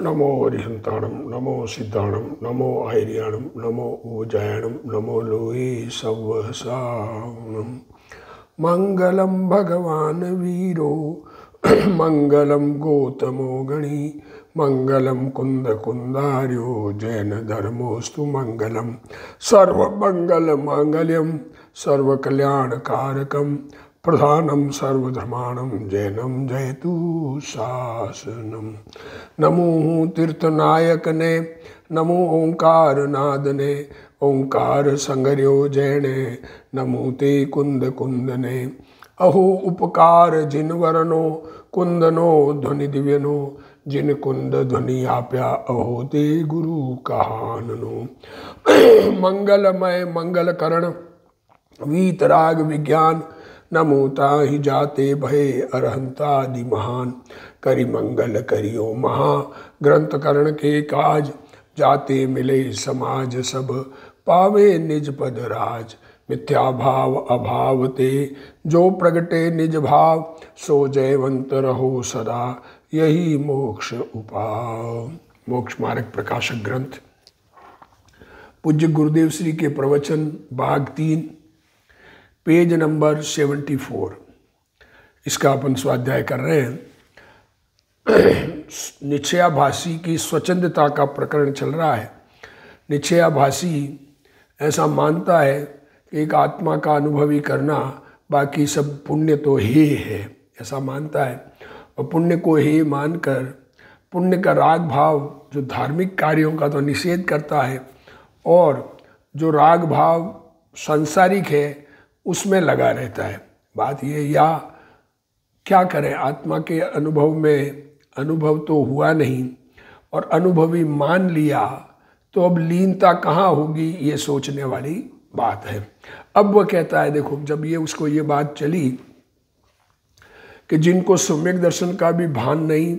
नमो हरिहंताणम नमो सिद्धाणम नमो आयर्याणम नमो ऊजायणम नमो लोये सवसाणम। मंगलम भगवान वीरो मंगलम गौतमो गणी मंगलम कुंद कुंदार्यो जैन धर्मोस्तु मंगलम सर्वमंगल मांगल्यम सर्वकल्याणकारकम प्रधानम सर्वधर्माणम जैनम जयतु शासनम। नमो तीर्थनायक ने नमो ओंकार नाद ने ओंकार संगर्यो जैने नमो ते कुंद कुंद ने अहो उपकार जिन वरनो कुंदनो ध्वनि दिव्यनो जिन कुंद ध्वनि आप्या अहो ते गुरु कहाननो। मंगलमय मंगल करण वीतराग विज्ञान नमोता ही जाते भय अरहंतादि महान करि मंगल करियो महा ग्रंथ करण के काज जाते मिले समाज सब पावे निज पद राज। मिथ्या भाव अभाव ते जो प्रगटे निज भाव सो जयवंत रहो सदा यही मोक्ष उपाय। मोक्ष मार्ग प्रकाशक ग्रंथ पूज्य गुरुदेव श्री के प्रवचन भाग 3 पेज नंबर 74। इसका अपन स्वाध्याय कर रहे हैं। निश्चयाभासी की स्वच्छंदता का प्रकरण चल रहा है। निश्चयाभासी ऐसा मानता है कि एक आत्मा का अनुभव ही करना, बाकी सब पुण्य तो हे है, ऐसा मानता है। और पुण्य को हे मानकर पुण्य का राग भाव जो धार्मिक कार्यों का तो निषेध करता है और जो राग भाव सांसारिक है उसमें लगा रहता है। बात ये, या क्या करें, आत्मा के अनुभव में अनुभव तो हुआ नहीं और अनुभवी मान लिया तो अब लीनता कहाँ होगी, ये सोचने वाली बात है। अब वह कहता है, देखो जब ये उसको ये बात चली कि जिनको सम्यक दर्शन का भी भान नहीं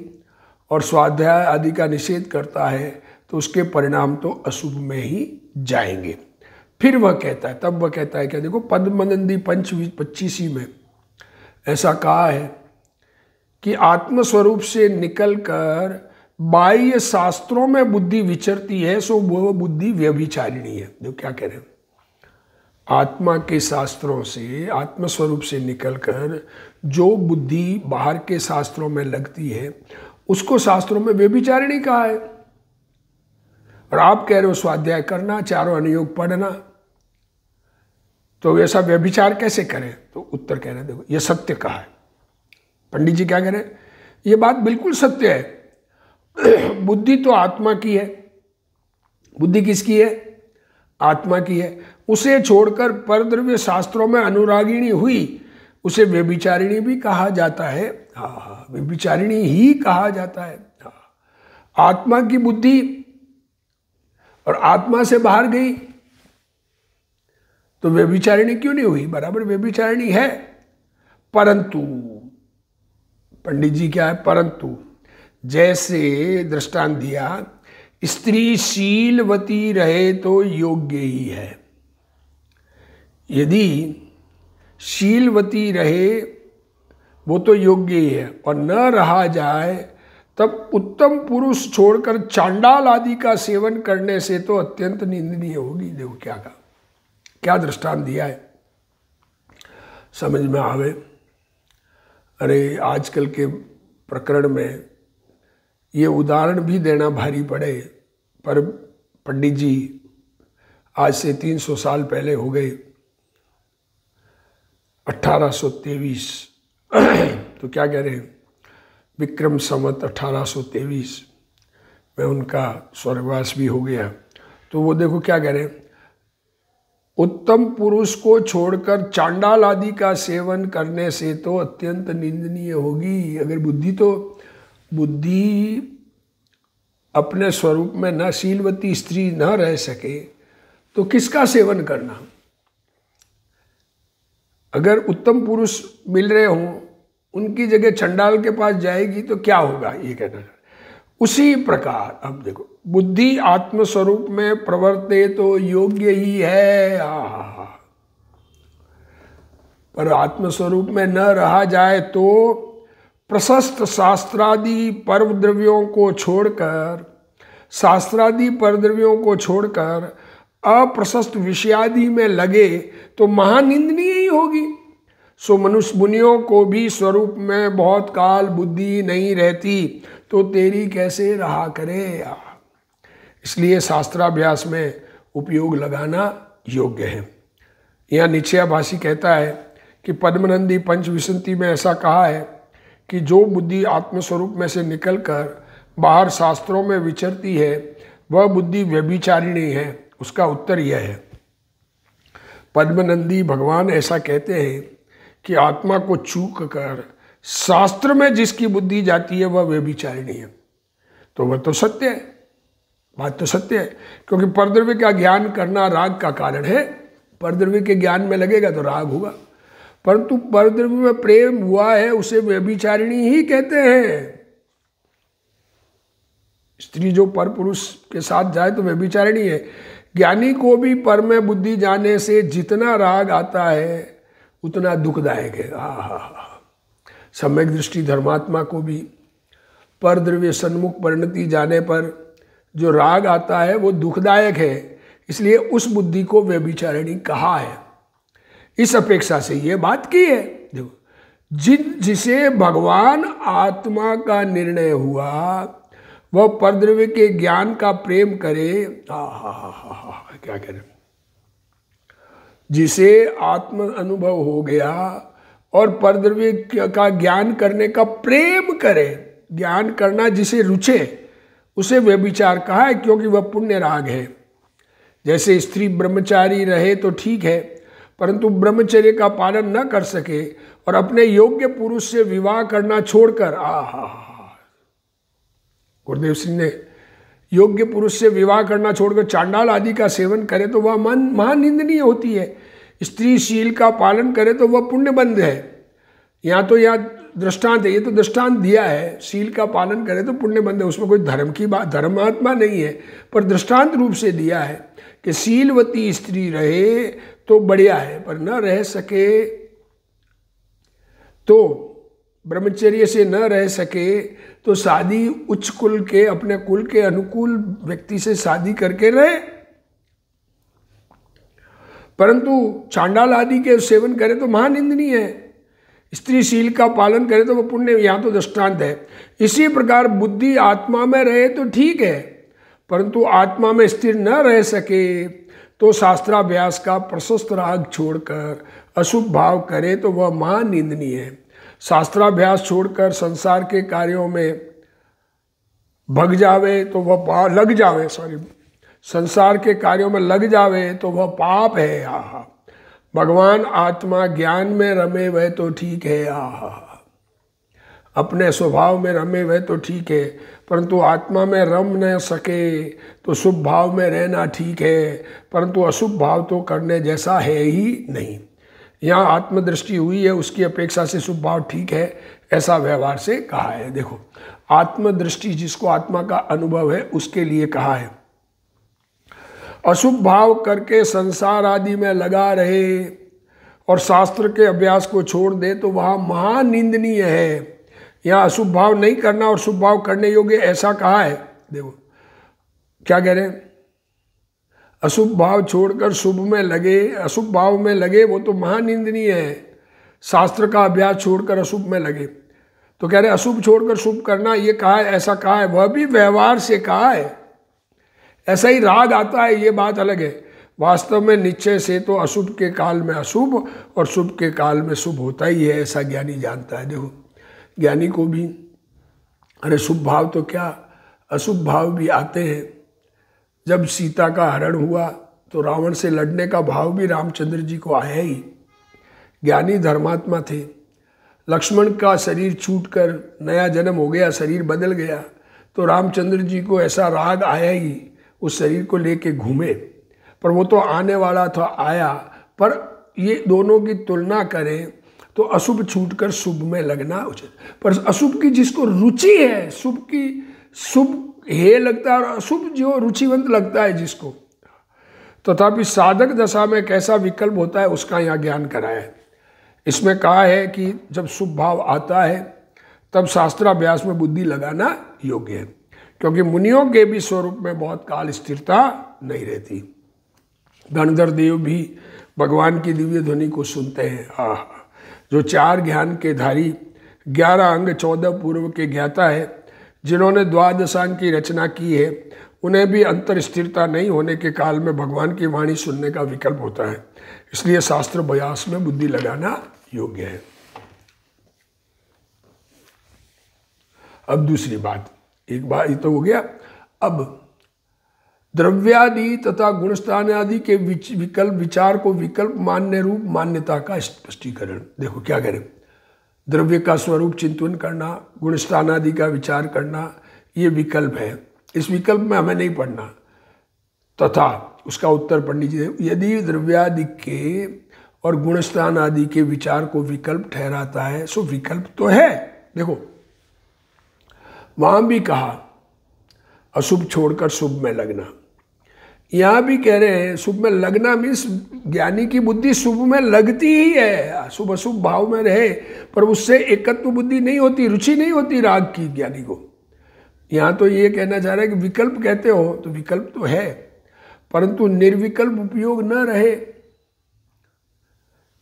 और स्वाध्याय आदि का निषेध करता है तो उसके परिणाम तो अशुभ में ही जाएंगे। फिर वह कहता है, तब वह कहता है क्या, देखो पद्मनंदी पंच 25 में ऐसा कहा है कि आत्मस्वरूप से निकलकर बाह्य शास्त्रों में बुद्धि विचरती है सो वह बुद्धि व्यभिचारिणी है। जो क्या कह रहे हैं, आत्मा के शास्त्रों से आत्मस्वरूप से निकलकर जो बुद्धि बाहर के शास्त्रों में लगती है उसको शास्त्रों में व्यभिचारिणी कहा है। और आप कह रहे हो स्वाध्याय करना, चारों अनुयोग पढ़ना, तो ऐसा व्यभिचार कैसे करें? तो उत्तर कह रहे हैं, देखो ये सत्य कहा है। पंडित जी क्या कह रहे हैं, ये बात बिल्कुल सत्य है। बुद्धि तो आत्मा की है। बुद्धि किसकी है? आत्मा की है। उसे छोड़कर परद्रव्य शास्त्रों में अनुरागिणी हुई, उसे व्यभिचारिणी भी कहा जाता है। हाँ, व्यभिचारिणी ही कहा जाता है। आत्मा की बुद्धि और आत्मा से बाहर गई तो व्यभिचारिणी क्यों नहीं हुई? बराबर व्यभिचारिणी है। परंतु पंडित जी क्या है, परंतु जैसे दृष्टांत दिया, स्त्री शीलवती रहे तो योग्य ही है। यदि शीलवती रहे वो तो योग्य ही है, और न रहा जाए तब उत्तम पुरुष छोड़कर चांडाल आदि का सेवन करने से तो अत्यंत निंदनीय होगी। देखो क्या कहा, क्या दृष्टांत दिया है, समझ में आवे। अरे आजकल के प्रकरण में ये उदाहरण भी देना भारी पड़े, पर पंडित जी आज से 300 साल पहले हो गए, 1823 तो क्या कह रहे हैं, विक्रम संवत 1823 में उनका स्वर्गवास भी हो गया। तो वो देखो क्या कह रहे हैं, उत्तम पुरुष को छोड़कर चांडाल आदि का सेवन करने से तो अत्यंत निंदनीय होगी। अगर बुद्धि अपने स्वरूप में न शीलवती स्त्री न रह सके तो किसका सेवन करना? अगर उत्तम पुरुष मिल रहे हों, उनकी जगह चंडाल के पास जाएगी तो क्या होगा, ये कहना। उसी प्रकार अब देखो, बुद्धि आत्मस्वरूप में प्रवर्ते तो योग्य ही है, पर आत्मस्वरूप में न रहा जाए तो प्रशस्त शास्त्रादि पर्व द्रव्यों को छोड़कर, शास्त्रादि परद्रव्यों को छोड़कर अप्रशस्त विषयादि में लगे तो महानिंदनीय ही होगी। सो मनुष्य मुनियों को भी स्वरूप में बहुत काल बुद्धि नहीं रहती तो तेरी कैसे रहा करे। इसलिए शास्त्राभ्यास में उपयोग लगाना योग्य है। यहाँ निश्चयाभासी कहता है कि पद्मनंदी पंचविंशति में ऐसा कहा है कि जो बुद्धि आत्मस्वरूप में से निकलकर बाहर शास्त्रों में विचरती है वह बुद्धि व्यभिचारिणी है। उसका उत्तर यह है, पद्मनंदी भगवान ऐसा कहते हैं कि आत्मा को चूक कर शास्त्र में जिसकी बुद्धि जाती है वह व्यभिचारिणी है। तो वह तो सत्य है, बात तो सत्य है, क्योंकि परद्रव्य का ज्ञान करना राग का कारण है। परद्रव्य के ज्ञान में लगेगा तो राग होगा, परंतु परद्रव्य में प्रेम हुआ है उसे व्यभिचारिणी ही कहते हैं। स्त्री जो पर पुरुष के साथ जाए तो व्यभिचारिणी है। ज्ञानी को भी पर में बुद्धि जाने से जितना राग आता है उतना दुखदायक है। सम्यक दृष्टि धर्मात्मा को भी पर द्रव्य सन्मुख परिणति जाने पर जो राग आता है वो दुखदायक है, इसलिए उस बुद्धि को व्यभिचारिणी कहा है। इस अपेक्षा से ये बात की है, देखो जिसे भगवान आत्मा का निर्णय हुआ वह परद्रव्य के ज्ञान का प्रेम करे। क्या कह रहे, जिसे आत्म अनुभव हो गया और परद्रव्य का ज्ञान करने का प्रेम करे, ज्ञान करना जिसे रुचे उसे व्यभिचार कहा है, क्योंकि वह पुण्य राग है। जैसे स्त्री ब्रह्मचारी रहे तो ठीक है, परंतु ब्रह्मचर्य का पालन न कर सके और अपने योग्य पुरुष से विवाह करना छोड़कर, गुरुदेव श्री ने योग्य पुरुष से विवाह करना छोड़कर चांडाल आदि का सेवन करे तो वह महानिंदनीय होती है। स्त्री शील का पालन करे तो वह पुण्यबंध है। यहाँ तो यहाँ दृष्टांत है, ये तो दृष्टांत दिया है, शील का पालन करे तो पुण्यबंध है, उसमें कोई धर्म की बात, धर्मात्मा नहीं है, पर दृष्टांत रूप से दिया है कि शीलवती स्त्री रहे तो बढ़िया है, पर न रह सके तो ब्रह्मचर्य से न रह सके तो शादी उच्च कुल के, अपने कुल के अनुकूल व्यक्ति से शादी करके रहे, परंतु चांडाल आदि के सेवन करे तो महानिंदनीय है। स्त्री शील का पालन करे तो वह पुण्य, यहाँ तो दृष्टांत है। इसी प्रकार बुद्धि आत्मा में रहे तो ठीक है, परंतु आत्मा में स्थिर न रह सके तो शास्त्राभ्यास का प्रशस्त राग छोड़कर अशुभ भाव करे तो वह महानिंदनीय है। शास्त्राभ्यास छोड़कर संसार के कार्यों में भग जावे तो वह लग जावे, संसार के कार्यों में लग जावे तो वह पाप है। भगवान आत्मा ज्ञान में रमे वह तो ठीक है, अपने स्वभाव में रमे वह तो ठीक है, परंतु आत्मा में रम न सके तो शुभ भाव में रहना ठीक है, परंतु अशुभ भाव तो करने जैसा है ही नहीं। यहाँ आत्मदृष्टि हुई है, उसकी अपेक्षा से शुभ भाव ठीक है, ऐसा व्यवहार से कहा है। देखो आत्मदृष्टि जिसको आत्मा का अनुभव है उसके लिए कहा है। अशुभ भाव करके संसार आदि में लगा रहे और शास्त्र के अभ्यास को छोड़ दे तो वह महानिंदनीय है। यहाँ अशुभ भाव नहीं करना और शुभ भाव करने योग्य ऐसा कहा है। देखो क्या कह रहे हैं, अशुभ भाव छोड़कर शुभ में लगे, अशुभ भाव में लगे वो तो महानिंदनीय है। शास्त्र का अभ्यास छोड़कर अशुभ में लगे तो कह रहे अशुभ छोड़कर शुभ करना, ये कहा है, ऐसा कहा है, वह भी व्यवहार से कहा है। ऐसा ही राग आता है, ये बात अलग है। वास्तव में निश्चय से तो अशुभ के काल में अशुभ और शुभ के काल में शुभ होता ही है, ऐसा ज्ञानी जानता है। देखो ज्ञानी को भी अरे शुभ भाव तो क्या, अशुभ भाव भी आते हैं। जब सीता का हरण हुआ तो रावण से लड़ने का भाव भी रामचंद्र जी को आया ही। ज्ञानी धर्मात्मा थे। लक्ष्मण का शरीर छूटकर नया जन्म हो गया, शरीर बदल गया, तो रामचंद्र जी को ऐसा राग आया ही, उस शरीर को लेके घूमे। पर वो तो आने वाला था, आया। पर ये दोनों की तुलना करें तो अशुभ छूटकर शुभ में लगना उचित। पर अशुभ की जिसको रुचि है, शुभ की शुभ हे लगता है और अशुभ जो रुचिवंत लगता है जिसको, तथापि साधक दशा में कैसा विकल्प होता है उसका यहाँ ज्ञान कराया है। इसमें कहा है कि जब शुभ भाव आता है तब शास्त्राभ्यास में बुद्धि लगाना योग्य है, क्योंकि मुनियों के भी स्वरूप में बहुत काल स्थिरता नहीं रहती। गणधर देव भी भगवान की दिव्य ध्वनि को सुनते हैं। आह, जो 4 ज्ञान के धारी 11 अंग 14 पूर्व के ज्ञाता है, जिन्होंने द्वादशांग की रचना की है, उन्हें भी अंतर स्थिरता नहीं होने के काल में भगवान की वाणी सुनने का विकल्प होता है। इसलिए शास्त्र अभ्यास में बुद्धि लगाना योग्य है। अब दूसरी बात, एक बात ये तो हो गया। अब द्रव्यादि तथा गुणस्थान आदि के विकल्प विचार को विकल्प मान्य रूप मान्यता का स्पष्टीकरण। देखो क्या करें, द्रव्य का स्वरूप चिंतन करना, गुणस्थान आदि का विचार करना, ये विकल्प है। इस विकल्प में हमें नहीं पढ़ना, तथा उसका उत्तर पढ़ लीजिए। यदि द्रव्यादि के और गुणस्थान आदि के विचार को विकल्प ठहराता है, सो विकल्प तो है। देखो वहां भी कहा अशुभ छोड़कर शुभ में लगना, यहाँ भी कह रहे हैं शुभ में लगना मीन्स ज्ञानी की बुद्धि शुभ में लगती ही है, शुभ अशुभ भाव में रहे, पर उससे एकत्व बुद्धि नहीं होती, रुचि नहीं होती राग की ज्ञानी को। यहाँ तो ये कहना चाह रहा है कि विकल्प कहते हो तो विकल्प तो है, परंतु निर्विकल्प उपयोग न रहे,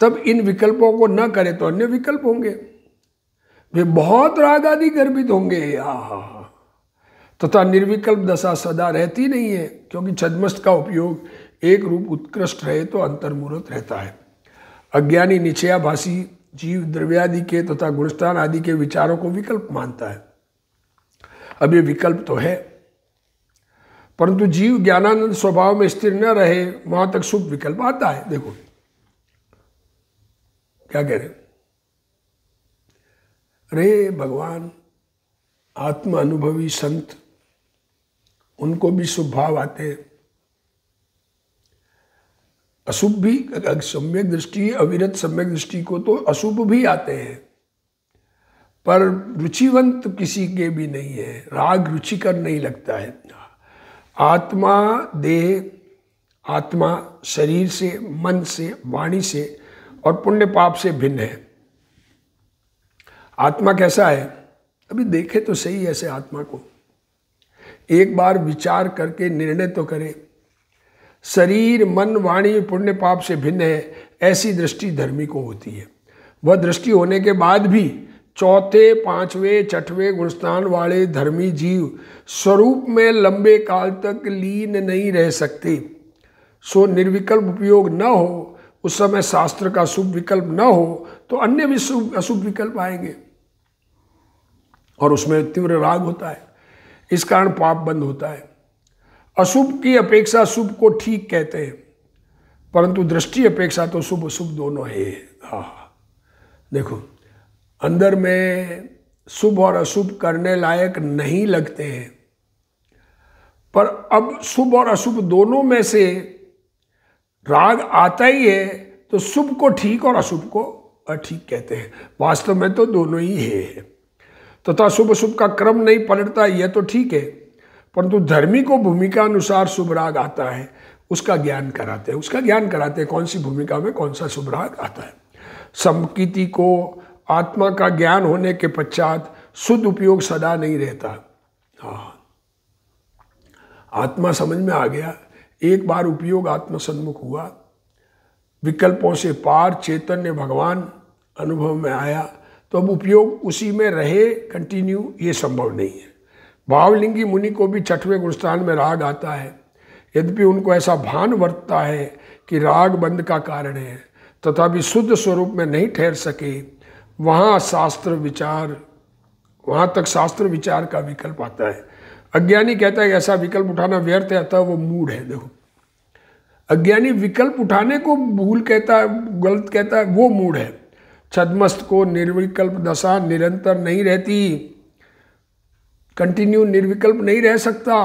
तब इन विकल्पों को न करे तो अन्य विकल्प होंगे, वे बहुत राग आदि गर्भित होंगे। तथा निर्विकल्प दशा सदा रहती नहीं है, क्योंकि छद्मस्त का उपयोग एक रूप उत्कृष्ट रहे तो अंतर्मुहूर्त रहता है। अज्ञानी निश्चयाभासी जीव द्रव्यादि के तथा गुणस्थान आदि के विचारों को विकल्प मानता है। अब ये विकल्प तो है, परंतु जीव ज्ञानानंद स्वभाव में स्थिर न रहे, वहां तक शुभ विकल्प आता है। देखो क्या कह रहे, अरे भगवान आत्म अनुभवी संत, उनको भी शुभ भाव आते हैं, अशुभ भी, सम्यक दृष्टि अविरत सम्यक दृष्टि को तो अशुभ भी आते हैं, पर रुचिवंत किसी के भी नहीं है, राग रुचिकर नहीं लगता है। आत्मा देह, आत्मा शरीर से, मन से, वाणी से और पुण्य पाप से भिन्न है। आत्मा कैसा है, अभी देखे तो सही ऐसे आत्मा को, एक बार विचार करके निर्णय तो करे। शरीर मन वाणी पुण्य पाप से भिन्न है, ऐसी दृष्टि धर्मी को होती है। वह दृष्टि होने के बाद भी चौथे पांचवें छठवें गुणस्थान वाले धर्मी जीव स्वरूप में लंबे काल तक लीन नहीं रह सकते। सो निर्विकल्प उपयोग न हो, उस समय शास्त्र का शुभ विकल्प न हो, तो अन्य भी अशुभ विकल्प आएंगे और उसमें तीव्र राग होता है। इस कारण पाप बंद होता है। अशुभ की अपेक्षा शुभ को ठीक कहते हैं, परंतु दृष्टि अपेक्षा तो शुभ अशुभ दोनों है। देखो अंदर में शुभ और अशुभ करने लायक नहीं लगते हैं, पर अब शुभ और अशुभ दोनों में से राग आता ही है, तो शुभ को ठीक और अशुभ को अठीक कहते हैं। वास्तव में तो दोनों ही है, तथा शुभ अशुभ का क्रम नहीं पलटता, यह तो ठीक है, परंतु धर्मी को भूमिका अनुसार शुभ राग आता है, उसका ज्ञान कराते हैं। उसका ज्ञान कराते हैं कौन सी भूमिका में कौन सा शुभ राग आता है। संकीर्ति को आत्मा का ज्ञान होने के पश्चात शुद्ध उपयोग सदा नहीं रहता। आत्मा समझ में आ गया, एक बार उपयोग आत्मा सन्मुख हुआ, विकल्पों से पार चैतन्य भगवान अनुभव में आया, तो अब उपयोग उसी में रहे कंटिन्यू, ये संभव नहीं है। भावलिंगी मुनि को भी छठवें गुणस्थान में राग आता है, यद्यपि उनको ऐसा भान वर्तता है कि राग बंध का कारण है, तथापि शुद्ध स्वरूप में नहीं ठहर सके। वहाँ तक शास्त्र विचार का विकल्प आता है। अज्ञानी कहता है ऐसा विकल्प उठाना व्यर्थ है, अतः वो मूढ़ है। देखो अज्ञानी विकल्प उठाने को भूल कहता है, गलत कहता है, वो मूढ़ है। छद्मस्त को निर्विकल्प दशा निरंतर नहीं रहती, कंटिन्यू निर्विकल्प नहीं रह सकता।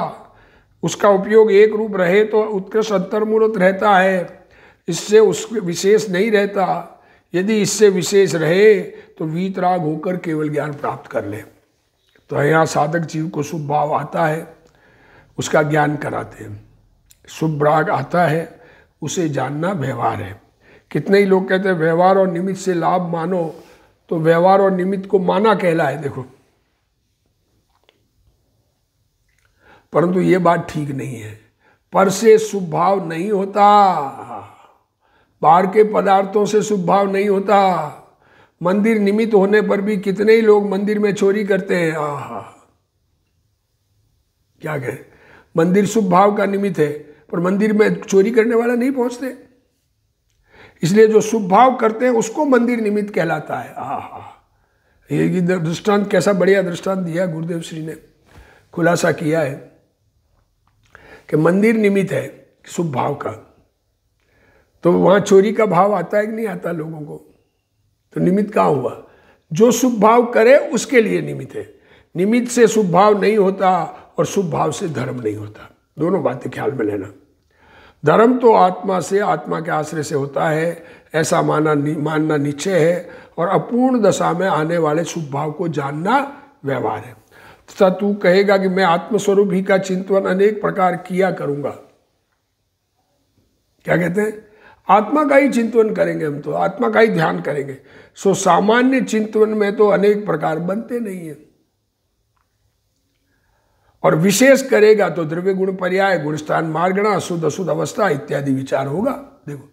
उसका उपयोग एक रूप रहे तो उत्कृष्ट अंतर्मुहूर्त रहता है, इससे उस विशेष नहीं रहता। यदि इससे विशेष रहे तो वीतराग होकर केवल ज्ञान प्राप्त कर ले। तो यहाँ साधक जीव को शुभ भाव आता है, उसका ज्ञान कराते हैं। शुभ राग आता है, उसे जानना व्यवहार है। कितने ही लोग कहते हैं व्यवहार और निमित्त से लाभ मानो, तो तो व्यवहार और निमित्त को माना कहलाए। देखो, परंतु ये बात ठीक नहीं है। पर से शुभ भाव नहीं होता, बाहर के पदार्थों से शुभ भाव नहीं होता। मंदिर निमित्त होने पर भी कितने ही लोग मंदिर में चोरी करते हैं। आहा, क्या कहें, मंदिर शुभ भाव का निमित्त है, पर मंदिर में चोरी करने वाला नहीं पहुंचते। इसलिए जो शुभ भाव करते हैं उसको मंदिर निमित्त कहलाता है। आहा, ये दृष्टांत कैसा बढ़िया दृष्टांत दिया गुरुदेव श्री ने, खुलासा किया है कि मंदिर निमित्त है शुभ भाव का, तो वहाँ चोरी का भाव आता है कि नहीं आता लोगों को? तो निमित्त कहाँ हुआ? जो शुभ भाव करे उसके लिए निमित्त है। निमित्त से शुभ भाव नहीं होता और शुभ भाव से धर्म नहीं होता। दोनों बातें ख्याल में लेना। धर्म तो आत्मा से, आत्मा के आश्रय से होता है, ऐसा मानना निश्चय है, और अपूर्ण दशा में आने वाले शुभ भाव को जानना व्यवहार है। तथा तू कहेगा कि मैं आत्मस्वरूप ही का चिंतन अनेक प्रकार किया करूंगा। क्या कहते हैं? आत्मा का ही चिंतन करेंगे हम, तो आत्मा का ही ध्यान करेंगे। सो सामान्य चिंतन में तो अनेक प्रकार बनते नहीं है, और विशेष करेगा तो द्रव्य गुण पर्याय, गुणस्थान मार्गणा, शुद्ध अशुद्ध अवस्था इत्यादि विचार होगा। देखो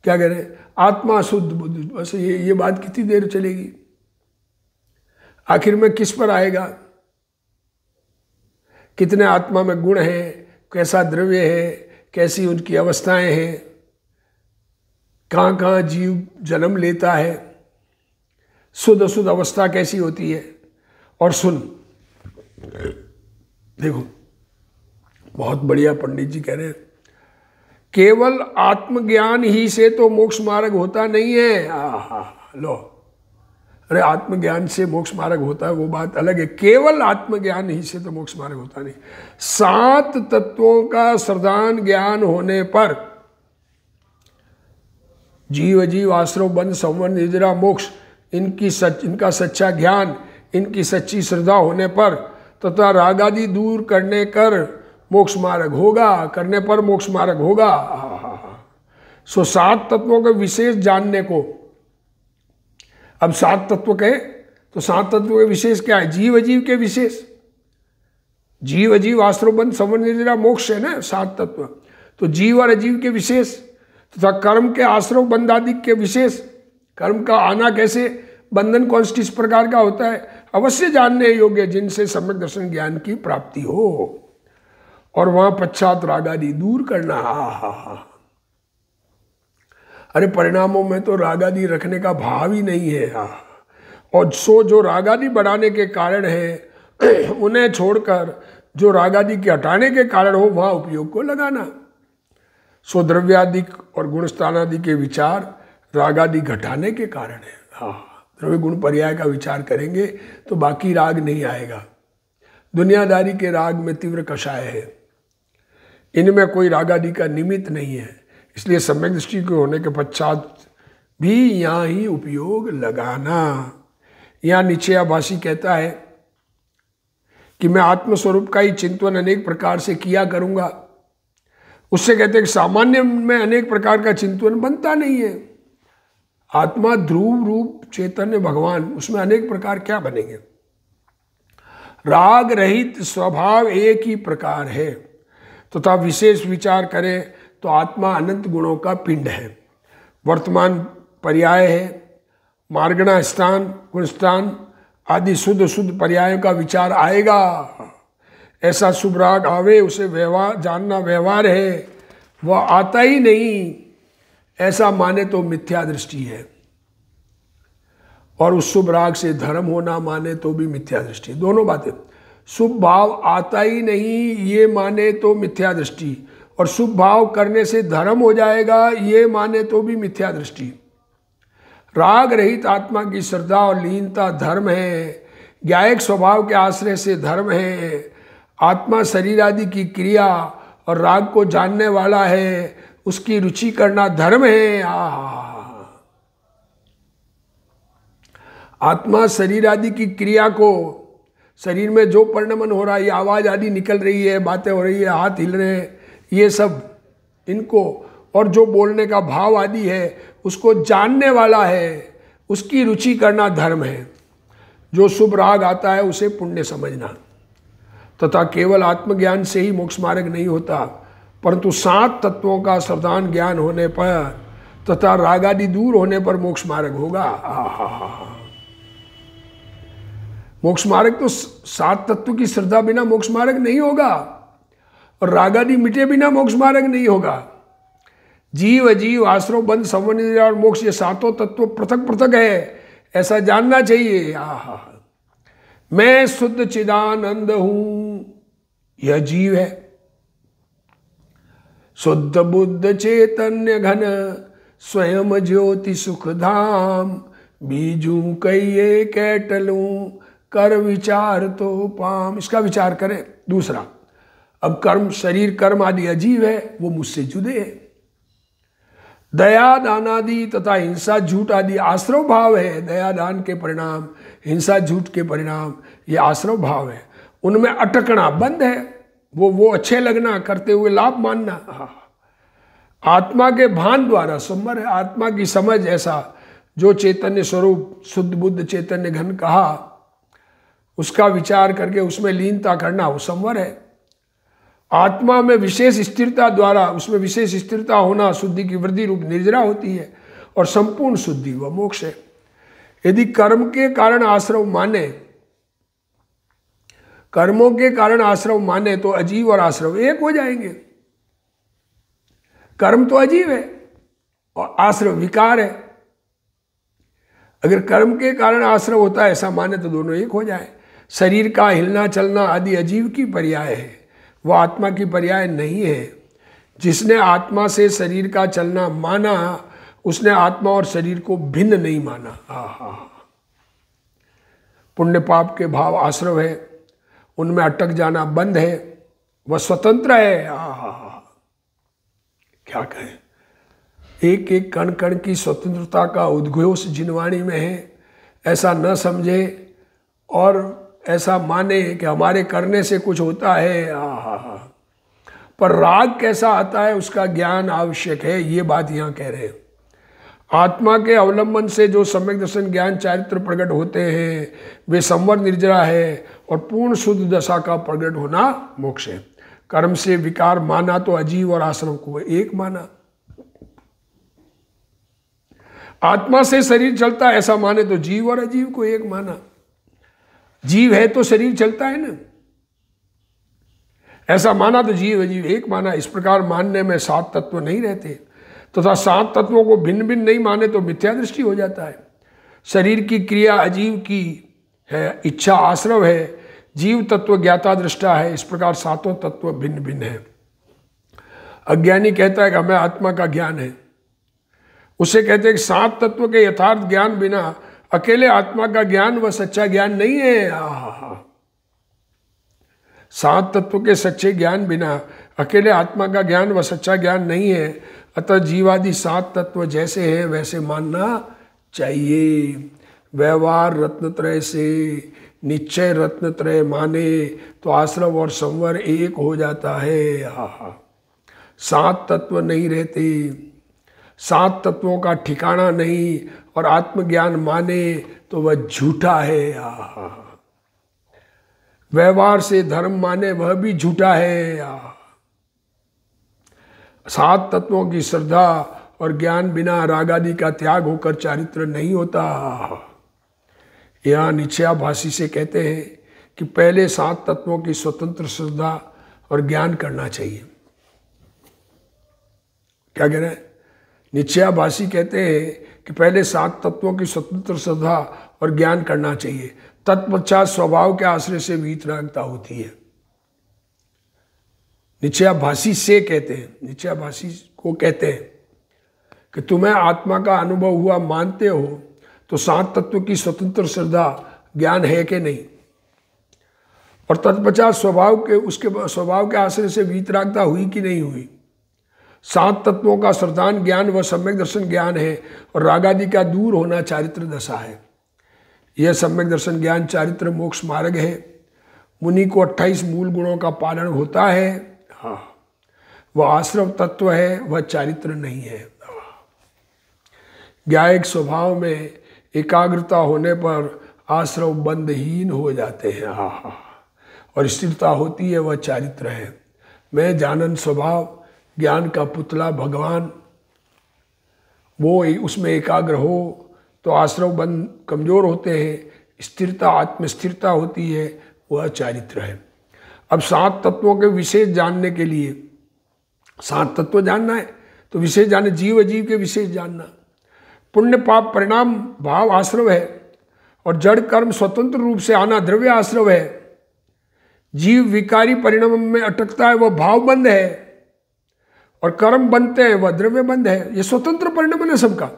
क्या कह रहे हैं, आत्मा शुद्ध बुद्ध, बस ये बात कितनी देर चलेगी? आखिर में किस पर आएगा? कितने आत्मा में गुण हैं, कैसा द्रव्य है, कैसी उनकी अवस्थाएं हैं, कहाँ कहाँ जीव जन्म लेता है, शुद्ध अशुद्ध अवस्था कैसी होती है। और सुन, देखो बहुत बढ़िया पंडित जी कह रहे हैं, केवल आत्मज्ञान ही से तो मोक्ष मार्ग होता नहीं है। लो, अरे आत्मज्ञान से मोक्ष मार्ग होता है वो बात अलग है, केवल आत्मज्ञान ही से तो मोक्ष मार्ग होता नहीं। 7 तत्वों का श्रद्धान ज्ञान होने पर जीव अजीव आश्रव बंध संवरण निद्रा मोक्ष, इनका सच्चा ज्ञान, इनकी सच्ची श्रद्धा होने पर तथा राग आदि दूर करने कर मोक्ष मार्ग होगा, करने पर मोक्ष मार्ग होगा। सो 7 तत्वों के विशेष जानने को, अब 7 तत्व कहे तो 7 तत्व के विशेष क्या है? जीव अजीव के विशेष, जीव अजीव आश्रव बंध संवरण निद्रा मोक्ष है ना 7 तत्व। तो जीव और अजीव के विशेष तथा कर्म के आश्रव बंध आदि के विशेष, कर्म का आना कैसे, बंधन कौन किस प्रकार का होता है, अवश्य जानने योग्य, जिनसे सम्यक दर्शन ज्ञान की प्राप्ति हो। और वहां पश्चात राग आदि दूर करना। अरे परिणामों में तो राग आदि रखने का भाव ही नहीं है। और सो जो राग आदि बढ़ाने के कारण है उन्हें छोड़कर जो राग आदि के हटाने के कारण हो वहां उपयोग को लगाना। सो द्रव्यादि और गुणस्थान आदि के विचार राग आदि घटाने के कारण है। द्रव्य गुण पर्याय का विचार करेंगे तो बाकी राग नहीं आएगा। दुनियादारी के राग में तीव्र कषाय है, इनमें कोई राग आदि का निमित्त नहीं है। इसलिए सम्यक दृष्टि के होने के पश्चात भी यहाँ ही उपयोग लगाना। यहाँ निश्चयाभासी कहता है कि मैं आत्मस्वरूप का ही चिंतन अनेक प्रकार से किया करूँगा। उससे कहते हैं कि सामान्य में अनेक प्रकार का चिंतन बनता नहीं है। आत्मा ध्रुव रूप चैतन्य भगवान, उसमें अनेक प्रकार क्या बनेंगे? राग रहित स्वभाव एक ही प्रकार है तथा विशेष विचार करें तो आत्मा अनंत गुणों का पिंड है, वर्तमान पर्याय है, मार्गणा स्थान, गुणस्थान आदि शुद्ध शुद्ध पर्यायों का विचार आएगा। ऐसा शुभ राग आवे उसे व्यवहार जानना व्यवहार है, वह आता ही नहीं, ऐसा माने तो मिथ्या दृष्टि है। और उस शुभ राग से धर्म होना माने तो भी मिथ्या दृष्टि। दोनों बातें, शुभ भाव आता ही नहीं ये माने तो मिथ्या दृष्टि, और शुभ भाव करने से धर्म हो जाएगा ये माने तो भी मिथ्या दृष्टि। राग रहित आत्मा की श्रद्धा और लीनता धर्म है, ज्ञायक स्वभाव के आश्रय से धर्म है। आत्मा शरीर आदि की क्रिया और राग को जानने वाला है, उसकी रुचि करना धर्म है। आत्मा शरीर आदि की क्रिया को, शरीर में जो परिणमन हो रहा है, ये आवाज़ आदि निकल रही है, बातें हो रही है, हाथ हिल रहे हैं, ये सब इनको, और जो बोलने का भाव आदि है उसको जानने वाला है, उसकी रुचि करना धर्म है। जो शुभ राग आता है उसे पुण्य समझना। तथा केवल आत्मज्ञान से ही मोक्ष मार्ग नहीं होता, परंतु 7 तत्वों का सर्वदान ज्ञान होने पर तथा राग आदि दूर होने पर मोक्ष मार्ग होगा। मोक्ष मार्ग तो 7 तत्व की श्रद्धा बिना मोक्ष मार्ग नहीं होगा, और राग आदि मिटे बिना मोक्ष मार्ग नहीं होगा। जीव अजीव आश्रव बंध संवरण और मोक्ष, ये 7 तत्व पृथक पृथक है, ऐसा जानना चाहिए। मैं शुद्ध चिदानंद हूं, यह जीव है। शुद्ध बुद्ध चैतन्य घन स्वयं ज्योति सुख धाम, बीजू कहिए कैटलूं कर विचार तो पाम। इसका विचार करें। दूसरा, अब कर्म, शरीर कर्म आदि अजीव है, वो मुझसे जुदे है। दया दान आदि तथा हिंसा झूठ आदि आश्रव भाव है। दया दान के परिणाम, हिंसा झूठ के परिणाम, ये आश्रव भाव है। उनमें अटकना बंद है, वो अच्छे लगना, करते हुए लाभ मानना। आत्मा के भान द्वारा संवर है। आत्मा की समझ, ऐसा जो चैतन्य स्वरूप शुद्ध बुद्ध चैतन्य घन कहा, उसका विचार करके उसमें लीनता करना, वो संवर है। आत्मा में विशेष स्थिरता द्वारा, उसमें विशेष स्थिरता होना शुद्धि की वृद्धि रूप निर्जरा होती है, और संपूर्ण शुद्धि वह मोक्ष है। यदि कर्म के कारण आश्रव माने, कर्मों के कारण आश्रव माने, तो अजीव और आश्रव एक हो जाएंगे। कर्म तो अजीव है और आश्रव विकार है। अगर कर्म के कारण आश्रव होता है ऐसा माने तो दोनों एक हो जाए। शरीर का हिलना चलना आदि अजीव की पर्याय है, वह आत्मा की पर्याय नहीं है। जिसने आत्मा से शरीर का चलना माना, उसने आत्मा और शरीर को भिन्न नहीं माना। पुण्य पाप के भाव आश्रव है, उनमें अटक जाना बंद है, वह स्वतंत्र है। क्या कहें, एक एक कण कण की स्वतंत्रता का उद्घोष जिनवाणी में है। ऐसा न समझे और ऐसा माने कि हमारे करने से कुछ होता है। पर राग कैसा आता है उसका ज्ञान आवश्यक है, ये बात यहाँ कह रहे हैं। आत्मा के अवलंबन से जो सम्यक दर्शन ज्ञान चारित्र प्रकट होते हैं, वे संवर निर्जरा है, और पूर्ण शुद्ध दशा का प्रकट होना मोक्ष है। कर्म से विकार माना तो अजीव और आश्रम को एक माना। आत्मा से शरीर चलता है ऐसा माने तो जीव और अजीव को एक माना। जीव है तो शरीर चलता है ना, ऐसा माना तो जीव अजीव एक माना। इस प्रकार मानने में 7 तत्व नहीं रहते, तथा 7 तत्वों को भिन्न भिन्न नहीं माने तो मिथ्या दृष्टि हो जाता है। शरीर की क्रिया अजीव की है, इच्छा आश्रव है, जीव तत्व ज्ञाता दृष्टा है। इस प्रकार 7 तत्व भिन्न भिन्न है। अज्ञानी कहता है कि हमें आत्मा का ज्ञान है, उसे कहते हैं कि 7 तत्व के यथार्थ ज्ञान बिना अकेले आत्मा का ज्ञान वह सच्चा ज्ञान नहीं है। 7 तत्व के सच्चे ज्ञान बिना अकेले आत्मा का ज्ञान वह सच्चा ज्ञान नहीं है। अतः जीवादि 7 तत्व जैसे हैं वैसे मानना चाहिए। व्यवहार रत्नत्रय से निश्चय रत्नत्रय माने तो आश्रव और संवर एक हो जाता है। 7 तत्व नहीं रहते, 7 तत्वों का ठिकाना नहीं, और आत्मज्ञान माने तो वह झूठा है। व्यवहार से धर्म माने वह भी झूठा है। 7 तत्वों की श्रद्धा और ज्ञान बिना राग आदि का त्याग होकर चारित्र नहीं होता। यहाँ निश्चयाभासी से कहते हैं कि पहले 7 तत्वों की स्वतंत्र श्रद्धा और ज्ञान करना चाहिए। क्या कह रहे हैं? निश्चयाभासी कहते हैं कि पहले 7 तत्वों की स्वतंत्र श्रद्धा और ज्ञान करना चाहिए, तत्पश्चात स्वभाव के आश्रय से वीतरागता होती है। निश्चयाभासी से कहते हैं, निश्चयाभासी को कहते हैं कि तुम्हें आत्मा का अनुभव हुआ मानते हो तो 7 तत्व की स्वतंत्र श्रद्धा ज्ञान है कि नहीं, और तत्पश्चात उसके स्वभाव के आश्रय से वीतरागता हुई कि नहीं हुई। 7 तत्वों का श्रद्धान ज्ञान व सम्यक दर्शन ज्ञान है, और रागादि का दूर होना चारित्र दशा है। यह सम्यक दर्शन ज्ञान चारित्र मोक्ष मार्ग है। मुनि को 28 मूल गुणों का पालन होता है। वह आश्रव तत्व है, वह चारित्र नहीं है। ज्ञायक स्वभाव में एकाग्रता होने पर आश्रव बंधहीन हो जाते हैं। आहा, और स्थिरता होती है, वह चारित्र है। मैं जानन स्वभाव, ज्ञान का पुतला भगवान, वो उसमें एकाग्र हो तो आश्रव बंध कमजोर होते हैं, स्थिरता आत्मस्थिरता होती है, वह चारित्र है। अब 7 तत्वों के विशेष जानने के लिए, 7 तत्व जानना है तो विशेष जानना, जीव अजीव के विशेष जानना। पुण्य पाप परिणाम भाव आश्रव है, और जड़ कर्म स्वतंत्र रूप से आना द्रव्य आश्रव है। जीव विकारी परिणाम में अटकता है, वह भाव बंध है, और कर्म बनते हैं, वह द्रव्य बंध है। ये स्वतंत्र परिणाम है ना सबका,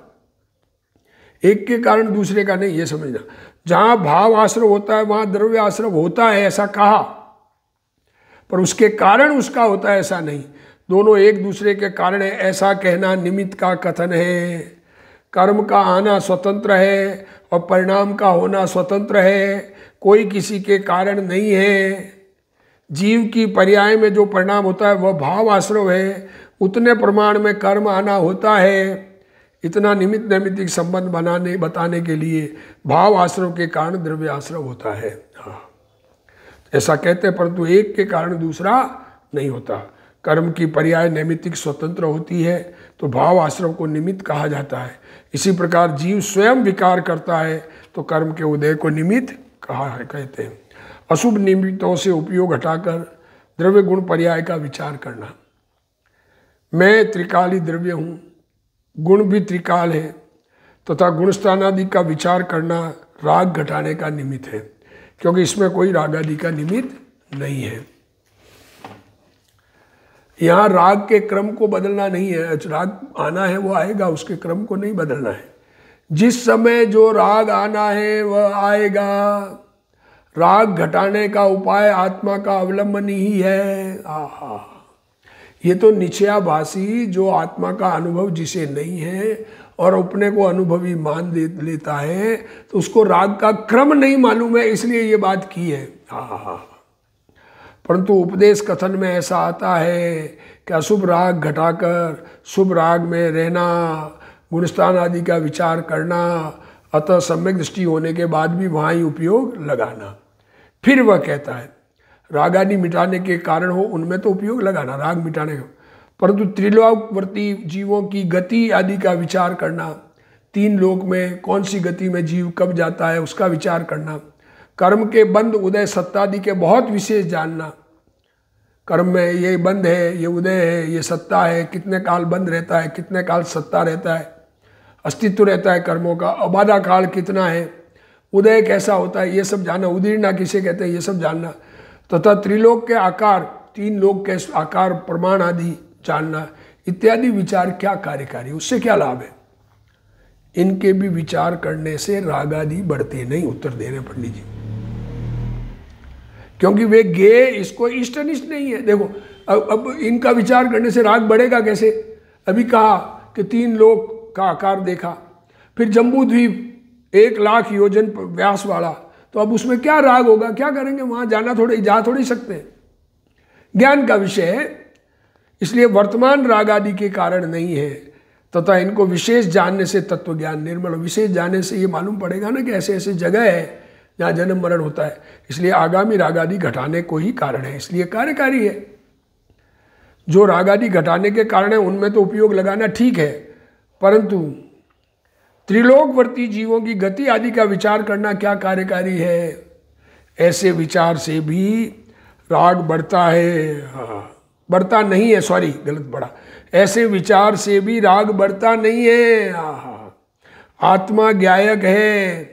एक के कारण दूसरे का नहीं, ये समझना। जहां भाव आश्रव होता है वहां द्रव्य आश्रव होता है, ऐसा कहा, पर उसके कारण उसका होता है ऐसा नहीं। दोनों एक दूसरे के कारण है, ऐसा कहना निमित्त का कथन है। कर्म का आना स्वतंत्र है और परिणाम का होना स्वतंत्र है, कोई किसी के कारण नहीं है। जीव की पर्याय में जो परिणाम होता है वह भाव आश्रव है, उतने प्रमाण में कर्म आना होता है। इतना निमित्त नैमित्तिक संबंध बताने के लिए भाव आश्रव के कारण द्रव्य आश्रव होता है। हाँ, ऐसा कहते हैं, परंतु एक के कारण दूसरा नहीं होता। कर्म की पर्याय नैमित्तिक स्वतंत्र होती है तो भाव आश्रव को निमित्त कहा जाता है। इसी प्रकार जीव स्वयं विकार करता है तो कर्म के उदय को निमित्त कहा है, कहते हैं। अशुभ निमित्तों से उपयोग हटाकर द्रव्य गुण पर्याय का विचार करना। मैं त्रिकाली द्रव्य हूँ, गुण भी त्रिकाल है, तथा गुणस्थान आदि का विचार करना राग घटाने का निमित्त है, क्योंकि इसमें कोई राग आदि का निमित्त नहीं है। यहाँ राग के क्रम को बदलना नहीं है, राग आना है वो आएगा, उसके क्रम को नहीं बदलना है। जिस समय जो राग आना है वह आएगा। राग घटाने का उपाय आत्मा का अवलंबन ही है। आहा, ये तो निश्चयाभासी जो आत्मा का अनुभव जिसे नहीं है और अपने को अनुभवी मान लेता है, तो उसको राग का क्रम नहीं मालूम है, इसलिए ये बात की है। परंतु उपदेश कथन में ऐसा आता है कि अशुभ राग घटाकर शुभ राग में रहना, गुणस्थान आदि का विचार करना, अतः सम्यक दृष्टि होने के बाद भी वहाँ ही उपयोग लगाना। फिर वह कहता है राग आदि मिटाने के कारण हो उनमें तो उपयोग लगाना, राग मिटाने का, परंतु त्रिलोकवर्ती जीवों की गति आदि का विचार करना, 3 लोक में कौन सी गति में जीव कब जाता है उसका विचार करना, कर्म के बंध उदय सत्ता आदि के बहुत विशेष जानना। कर्म में ये बंध है, ये उदय है, ये सत्ता है, कितने काल बंद रहता है, कितने काल सत्ता रहता है, अस्तित्व रहता है कर्मों का, अबाधा काल कितना है, उदय कैसा होता है, ये सब जानना, उदीर्णा किसे कहते हैं ये सब जानना, तथा त्रिलोक के आकार, 3 लोक के आकार प्रमाण आदि जानना इत्यादि विचार क्या कार्यकारी, उससे क्या लाभ है। इनके भी विचार करने से राग आदि बढ़ते नहीं, उत्तर दे रहे पंडित जी, क्योंकि वे गे इसको इष्ट अनिष्ट नहीं है। देखो अब इनका विचार करने से राग बढ़ेगा कैसे। अभी कहा कि 3 लोक का आकार देखा, फिर जम्बू द्वीप 1 लाख योजन व्यास वाला, तो अब उसमें क्या राग होगा, क्या करेंगे, वहां जाना जा थोड़ी सकते हैं, ज्ञान का विषय है, इसलिए वर्तमान राग आदि के कारण नहीं है। तथा इनको विशेष जानने से तत्व ज्ञान निर्मल, विशेष जानने से ये मालूम पड़ेगा ना कि ऐसे ऐसे जगह है जहाँ जन्म मरण होता है, इसलिए आगामी राग आदि घटाने को ही कारण है, इसलिए कार्यकारी है। जो राग आदि घटाने के कारण है उनमें तो उपयोग लगाना ठीक है, परंतु त्रिलोकवर्ती जीवों की गति आदि का विचार करना क्या कार्यकारी है। ऐसे विचार से भी राग बढ़ता है, बढ़ता नहीं है, सॉरी गलत पड़ा, ऐसे विचार से भी राग बढ़ता नहीं है। आत्मा ज्ञायक है,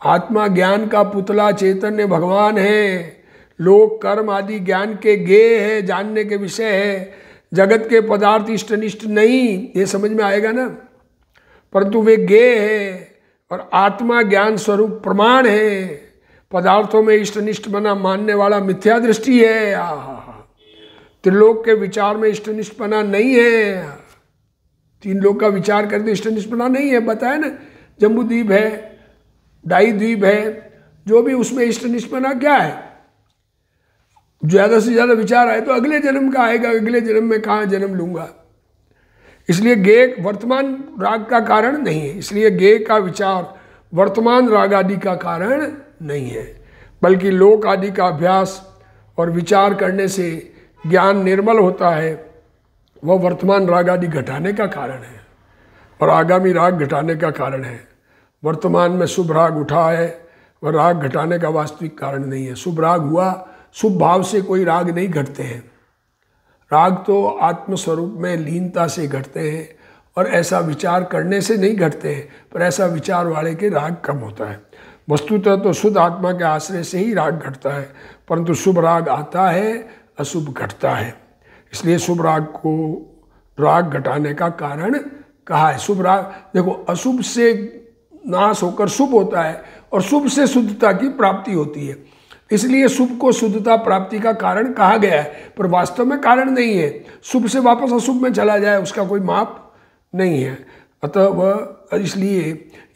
आत्मा ज्ञान का पुतला चैतन्य भगवान है, लोक कर्म आदि ज्ञान के गेय है, जानने के विषय है, जगत के पदार्थ इष्ट अनिष्ट नहीं, ये समझ में आएगा ना, परंतु वे गेय है और आत्मा ज्ञान स्वरूप प्रमाण है। पदार्थों में इष्ट अनिष्ट बना मानने वाला मिथ्या दृष्टि है। त्रिलोक के विचार में इष्ट अनिष्ट बना नहीं है, 3 लोक का विचार करते इष्ट अनिष्ट बना नहीं है, बताया ना, जम्बू द्वीप है, डाई द्वीप है, जो भी उसमें इष्ट अनिष्ट बना क्या है, ज़्यादा से ज़्यादा विचार आए तो अगले जन्म का आएगा, अगले जन्म में कहाँ जन्म लूँगा, इसलिए गेय वर्तमान राग का कारण नहीं है, इसलिए गेय का विचार वर्तमान राग आदि का कारण नहीं है, बल्कि लोक आदि का अभ्यास और विचार करने से ज्ञान निर्मल होता है, वह वर्तमान राग आदि घटाने का कारण है और आगामी राग घटाने का कारण है। वर्तमान में शुभ राग उठा है, वह राग घटाने का वास्तविक कारण नहीं है। शुभ राग हुआ, शुभ भाव से कोई राग नहीं घटते हैं। राग तो आत्मस्वरूप में लीनता से घटते हैं और ऐसा विचार करने से नहीं घटते हैं, पर ऐसा विचार वाले के राग कम होता है। वस्तुतः तो शुद्ध आत्मा के आश्रय से ही राग घटता है, परंतु शुभ राग आता है, अशुभ घटता है। इसलिए शुभ राग को राग घटाने का कारण कहा है। शुभ राग देखो, अशुभ से नाश होकर शुभ होता है और शुभ से शुद्धता की प्राप्ति होती है, इसलिए शुभ को शुद्धता प्राप्ति का कारण कहा गया है, पर वास्तव में कारण नहीं है। शुभ से वापस अशुभ में चला जाए उसका कोई माप नहीं है। अतः वह इसलिए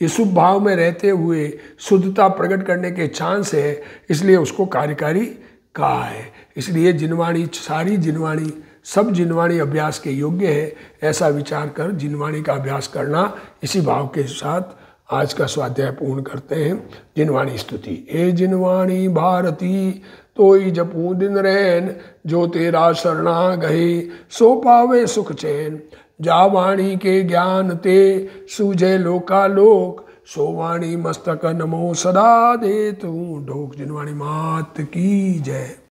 ये शुभ भाव में रहते हुए शुद्धता प्रकट करने के चांस है, इसलिए उसको कार्यकारी कहा है। इसलिए जिनवाणी, सारी जिनवाणी, सब जिनवाणी अभ्यास के योग्य है, ऐसा विचार कर जिनवाणी का अभ्यास करना। इसी भाव के साथ आज का स्वाध्याय पूर्ण करते हैं। जिनवाणी स्तुति। हे जिनवाणी भारती तोई जपू दिन रैन, जो तेरा शरणा गए सो पावे सुख चैन। जा वाणी के ज्ञान ते सूझे लोकालोक, सो वाणी मस्तक नमो सदा दे तू ढोक। जिनवाणी मात की जय।